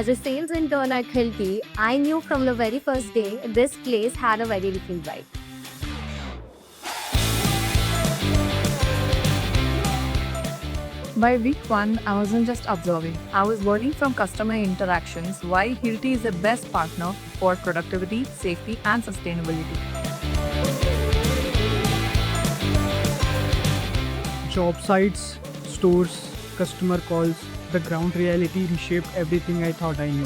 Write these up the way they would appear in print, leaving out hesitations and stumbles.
As a sales intern at Hilti, I knew from the very first day this place had a very different vibe. By week 1, I wasn't just observing. I was learning from customer interactions why Hilti is the best partner for productivity, safety, and sustainability. Job sites, stores, customer calls, the ground reality reshaped everything I thought I knew.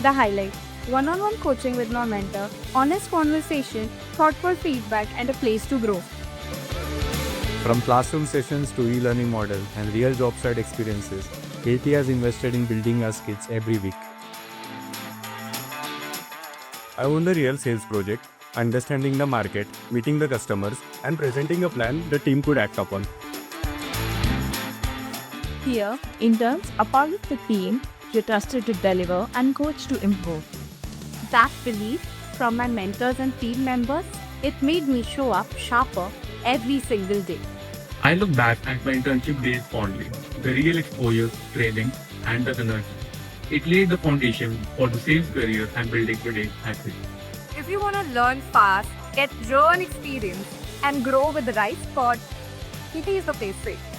The highlight: one-on-one coaching with my mentor, honest conversation, thoughtful feedback, and a place to grow. From classroom sessions to e-learning model and real job site experiences, Hilti has invested in building our skills every week. I own the real sales project, understanding the market, meeting the customers, and presenting a plan the team could act upon. Here, interns are part of the team, you're trusted to deliver and coached to improve. That belief from my mentors and team members, it made me show up sharper every single day. I look back at my internship days fondly. The real exposure, training, and the energy. It laid the foundation for the sales career I'm building today at Hilti. If you want to learn fast, get real experience, and grow with the right spot, Hilti is the place for it.